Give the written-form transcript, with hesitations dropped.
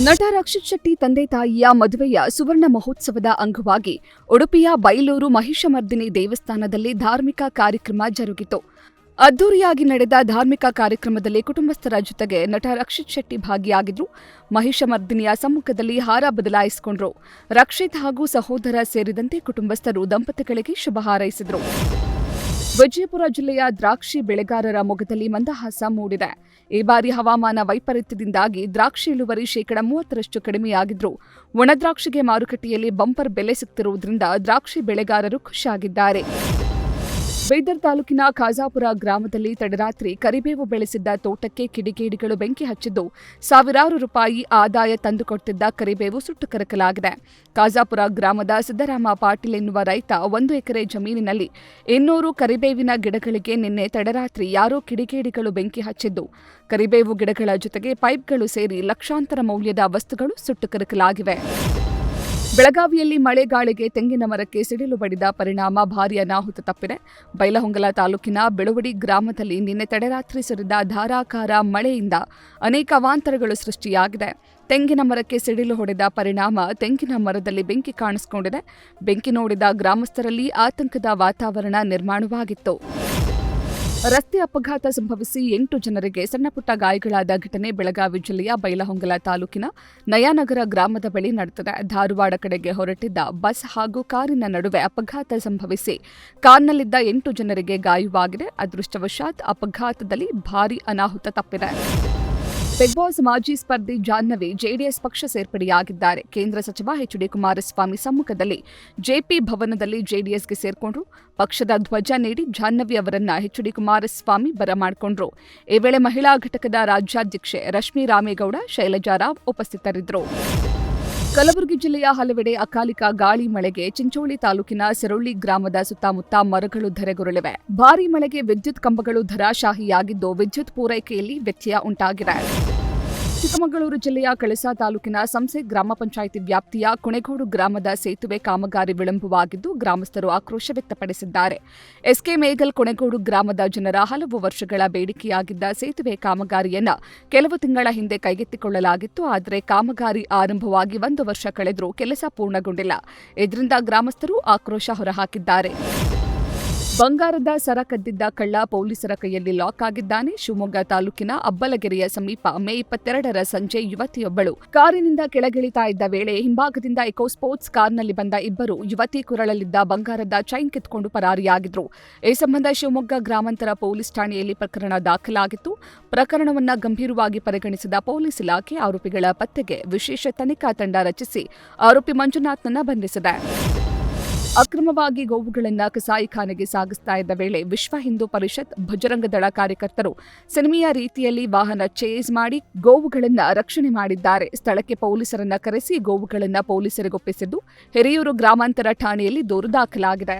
ನಟ ರಕ್ಷಿತ್ ಶೆಟ್ಟಿ ತಂದೆ ತಾಯಿಯ ಮದುವೆಯ ಸುವರ್ಣ ಮಹೋತ್ಸವದ ಅಂಗವಾಗಿ ಉಡುಪಿಯ ಬೈಲೂರು ಮಹಿಷಮರ್ದಿನಿ ದೇವಸ್ಥಾನದಲ್ಲಿ ಧಾರ್ಮಿಕ ಕಾರ್ಯಕ್ರಮ ಜರುಗಿತು. ಅದ್ದೂರಿಯಾಗಿ ನಡೆದ ಧಾರ್ಮಿಕ ಕಾರ್ಯಕ್ರಮದಲ್ಲಿ ಕುಟುಂಬಸ್ಥರ ಜೊತೆಗೆ ನಟ ರಕ್ಷಿತ್ ಶೆಟ್ಟಿ ಭಾಗಿಯಾಗಿದ್ರು. ಮಹಿಷಮರ್ದಿನಿಯ ಸಮ್ಮುಖದಲ್ಲಿ ಹಾರ ಬದಲಾಯಿಸಿಕೊಂಡ್ರು. ರಕ್ಷಿತ್ ಹಾಗೂ ಸಹೋದರ ಸೇರಿದಂತೆ ಕುಟುಂಬಸ್ಥರು ದಂಪತಿಗಳಿಗೆ ಶುಭ ಹಾರೈಸಿದರು. ವಿಜಯಪುರ ಜಿಲ್ಲೆಯ ದ್ರಾಕ್ಷಿ ಬೆಳೆಗಾರರ ಮೊಗದಲ್ಲಿ ಮಂದಹಾಸ ಮೂಡಿದೆ. ಈ ಬಾರಿ ಹವಾಮಾನ ವೈಪರೀತ್ಯದಿಂದಾಗಿ ದ್ರಾಕ್ಷಿ ಇಳುವರಿ 30% ಕಡಿಮೆಯಾಗಿದ್ರೂ ಒಣದ್ರಾಕ್ಷಿಗೆ ಮಾರುಕಟ್ಟೆಯಲ್ಲಿ ಬಂಪರ್ ಬೆಲೆ ಸಿಗುತ್ತಿರುವುದರಿಂದ ದ್ರಾಕ್ಷಿ ಬೆಳೆಗಾರರು ಖುಷಿಯಾಗಿದ್ದಾರೆ. ಬೀದರ್ ತಾಲೂಕಿನ ಖಾಜಾಪುರ ಗ್ರಾಮದಲ್ಲಿ ತಡರಾತ್ರಿ ಕರಿಬೇವು ಬೆಳೆಸಿದ್ದ ತೋಟಕ್ಕೆ ಕಿಡಿಗೇಡಿಗಳು ಬೆಂಕಿ ಹಚ್ಚಿದ್ದು ಸಾವಿರಾರು ರೂಪಾಯಿ ಆದಾಯ ತಂದುಕೊಟ್ಟಿದ್ದ ಕರಿಬೇವು ಸುಟ್ಟು ಕರಕಲಾಗಿದೆ. ಖಾಜಾಪುರ ಗ್ರಾಮದ ಸಿದ್ದರಾಮ ಪಾಟೀಲ್ ಎನ್ನುವ ರೈತ 1 ಎಕರೆ ಜಮೀನಿನಲ್ಲಿ 200 ಕರಿಬೇವಿನ ಗಿಡಗಳಿಗೆ ನಿನ್ನೆ ತಡರಾತ್ರಿ ಯಾರೋ ಕಿಡಿಗೇಡಿಗಳು ಬೆಂಕಿ ಹಚ್ಚಿದ್ದು ಕರಿಬೇವು ಗಿಡಗಳ ಜೊತೆಗೆ ಪೈಪ್ಗಳು ಸೇರಿ ಲಕ್ಷಾಂತರ ಮೌಲ್ಯದ ವಸ್ತುಗಳು ಸುಟ್ಟು ಕರಕಲಾಗಿವೆ. ಬೆಳಗಾವಿಯಲ್ಲಿ ಮಳೆಗಾಳಿಗೆ ತೆಂಗಿನ ಮರಕ್ಕೆ ಸಿಡಿಲು ಬಡಿದ ಪರಿಣಾಮ ಭಾರೀ ಅನಾಹುತ ತಪ್ಪಿದೆ. ಬೈಲಹೊಂಗಲ ತಾಲೂಕಿನ ಬೆಳುವಡಿ ಗ್ರಾಮದಲ್ಲಿ ನಿನ್ನೆ ತಡರಾತ್ರಿ ಸುರಿದ ಧಾರಾಕಾರ ಮಳೆಯಿಂದ ಅನೇಕ ಅವಾಂತರಗಳು ಸೃಷ್ಟಿಯಾಗಿದೆ. ತೆಂಗಿನ ಮರಕ್ಕೆ ಸಿಡಿಲು ಹೊಡೆದ ಪರಿಣಾಮ ತೆಂಗಿನ ಮರದಲ್ಲಿ ಬೆಂಕಿ ಕಾಣಿಸಿಕೊಂಡಿದೆ. ಬೆಂಕಿ ನೋಡಿದ ಗ್ರಾಮಸ್ಥರಲ್ಲಿ ಆತಂಕದ ವಾತಾವರಣ ನಿರ್ಮಾಣವಾಗಿತ್ತು. ರಸ್ತೆ ಅಪಘಾತ ಸಂಭವಿಸಿ 8 ಜನರಿಗೆ ಸಣ್ಣಪುಟ್ಟ ಗಾಯಗಳಾದ ಘಟನೆ ಬೆಳಗಾವಿ ಜಿಲ್ಲೆಯ ಬೈಲಹೊಂಗಲ ತಾಲೂಕಿನ ನಯಾನಗರ ಗ್ರಾಮದ ಬಳಿ ನಡೆದಿದೆ. ಧಾರವಾಡ ಕಡೆಗೆ ಹೊರಟಿದ್ದ ಬಸ್ ಹಾಗೂ ಕಾರಿನ ನಡುವೆ ಅಪಘಾತ ಸಂಭವಿಸಿ ಕಾರ್ನಲ್ಲಿದ್ದ 8 ಜನರಿಗೆ ಗಾಯವಾಗಿದೆ. ಅದೃಷ್ಟವಶಾತ್ ಅಪಘಾತದಲ್ಲಿ ಭಾರೀ ಅನಾಹುತ ತಪ್ಪಿದೆ. ಬಿಗ್ ಬಾಸ್ ಮಾಜಿ ಸ್ಪರ್ಧಿ ಜಾಹ್ನವಿ ಜೆಡಿಎಸ್ ಪಕ್ಷ ಸೇರ್ಪಡೆಯಾಗಿದ್ದಾರೆ. ಕೇಂದ್ರ ಸಚಿವ ಎಚ್.ಡಿ. ಕುಮಾರಸ್ವಾಮಿ ಸಮ್ಮುಖದಲ್ಲಿ ಜೆಪಿ ಭವನದಲ್ಲಿ ಜೆಡಿಎಸ್ಗೆ ಸೇರ್ಕೊಂಡ್ರು. ಪಕ್ಷದ ಧ್ವಜ ನೀಡಿ ಜಾಹ್ನವಿ ಅವರನ್ನ ಎಚ್.ಡಿ. ಕುಮಾರಸ್ವಾಮಿ ಬರಮಾಡಿಕೊಂಡ್ರು. ಈ ವೇಳೆ ಮಹಿಳಾ ಘಟಕದ ರಾಜ್ಯಾಧ್ಯಕ್ಷೆ ರಶ್ಮಿ ರಾಮೇಗೌಡ, ಶೈಲಜಾ ರಾವ್ ಉಪಸ್ಥಿತರಿದ್ದರು. ಕಲಬುರಗಿ ಜಿಲ್ಲೆಯ ಹಲವೆಡೆ ಅಕಾಲಿಕ ಗಾಳಿ ಮಳೆಗೆ ಚಿಂಚೋಳಿ ತಾಲೂಕಿನ ಸೆರೊಳ್ಳಿ ಗ್ರಾಮದ ಸುತ್ತಮುತ್ತ ಮರಗಳು ಧರೆಗುರುಳಿವೆ. ಭಾರೀ ಮಳೆಗೆ ವಿದ್ಯುತ್ ಕಂಬಗಳು ಧರಾಶಾಹಿಯಾಗಿದ್ದು ವಿದ್ಯುತ್ ಪೂರೈಕೆಯಲ್ಲಿ ವ್ಯತ್ಯಯ ಉಂಟಾಗಿದೆ. ಚಿಕ್ಕಮಗಳೂರು ಜಿಲ್ಲೆಯ ಕಳಸಾ ತಾಲೂಕಿನ ಸಂಸೆ ಗ್ರಾಮ ಪಂಚಾಯಿತಿ ವ್ಯಾಪ್ತಿಯ ಕುಣೆಗೋಡು ಗ್ರಾಮದ ಸೇತುವೆ ಕಾಮಗಾರಿ ವಿಳಂಬವಾಗಿದ್ದು ಗ್ರಾಮಸ್ಥರು ಆಕ್ರೋಶ ವ್ಯಕ್ತಪಡಿಸಿದ್ದಾರೆ. ಎಸ್ಕೆ ಮೇಗಲ್ ಕುಣೆಗೋಡು ಗ್ರಾಮದ ಜನರ ಹಲವು ವರ್ಷಗಳ ಬೇಡಿಕೆಯಾಗಿದ್ದ ಸೇತುವೆ ಕಾಮಗಾರಿಯನ್ನು ಕೆಲವು ತಿಂಗಳ ಹಿಂದೆ ಕೈಗೆತ್ತಿಕೊಳ್ಳಲಾಗಿತ್ತು. ಆದರೆ ಕಾಮಗಾರಿ ಆರಂಭವಾಗಿ 1 ವರ್ಷ ಕಳೆದರೂ ಕೆಲಸ ಪೂರ್ಣಗೊಂಡಿಲ್ಲ. ಇದರಿಂದ ಗ್ರಾಮಸ್ಥರು ಆಕ್ರೋಶ ಹೊರಹಾಕಿದ್ದಾರೆ. ಬಂಗಾರದ ಸರ ಕದ್ದಿದ್ದ ಕಳ್ಳ ಪೊಲೀಸರ ಕೈಯಲ್ಲಿ ಲಾಕ್ ಆಗಿದ್ದಾನೆ. ಶಿವಮೊಗ್ಗ ತಾಲೂಕಿನ ಅಬ್ಬಲಗೆರೆಯ ಸಮೀಪ ಮೇ 22ರ ಸಂಜೆ ಯುವತಿಯೊಬ್ಬಳು ಕಾರಿನಿಂದ ಕೆಳಗಿಳಿತಾ ಇದ್ದ ವೇಳೆ ಹಿಂಭಾಗದಿಂದ ಎಕೋ ಸ್ಪೋರ್ಟ್ಸ್ ಕಾರ್ನಲ್ಲಿ ಬಂದ ಇಬ್ಬರು ಯುವತಿ ಕೊರಳಲ್ಲಿದ್ದ ಬಂಗಾರದ ಚೈನ್ ಕಿತ್ಕೊಂಡು ಪರಾರಿಯಾಗಿದ್ರು. ಈ ಸಂಬಂಧ ಶಿವಮೊಗ್ಗ ಗ್ರಾಮಾಂತರ ಪೊಲೀಸ್ ಠಾಣೆಯಲ್ಲಿ ಪ್ರಕರಣ ದಾಖಲಾಗಿತ್ತು. ಪ್ರಕರಣವನ್ನು ಗಂಭೀರವಾಗಿ ಪರಿಗಣಿಸಿದ ಪೊಲೀಸ್ ಇಲಾಖೆ ಆರೋಪಿಗಳ ಪತ್ತೆಗೆ ವಿಶೇಷ ತನಿಖಾ ತಂಡ ರಚಿಸಿ ಆರೋಪಿ ಮಂಜುನಾಥ್ನನ್ನ ಬಂಧಿಸಿದೆ. ಅಕ್ರಮವಾಗಿ ಗೋವುಗಳನ್ನು ಕಸಾಯಿಖಾನೆಗೆ ಸಾಗಿಸ್ತಾ ಇದ್ದ ವೇಳೆ ವಿಶ್ವ ಹಿಂದೂ ಪರಿಷತ್, ಭಜರಂಗ ದಳ ಕಾರ್ಯಕರ್ತರು ಸಿನಿಮೆಯ ರೀತಿಯಲ್ಲಿ ವಾಹನ ಚೇಸ್ ಮಾಡಿ ಗೋವುಗಳನ್ನು ರಕ್ಷಣೆ ಮಾಡಿದ್ದಾರೆ. ಸ್ಥಳಕ್ಕೆ ಪೊಲೀಸರನ್ನ ಕರೆಸಿ ಗೋವುಗಳನ್ನು ಪೊಲೀಸರಿಗೊಪ್ಪಿಸಿದ್ದು ಹಿರಿಯೂರು ಗ್ರಾಮಾಂತರ ಠಾಣೆಯಲ್ಲಿ ದೂರು ದಾಖಲಾಗಿದೆ.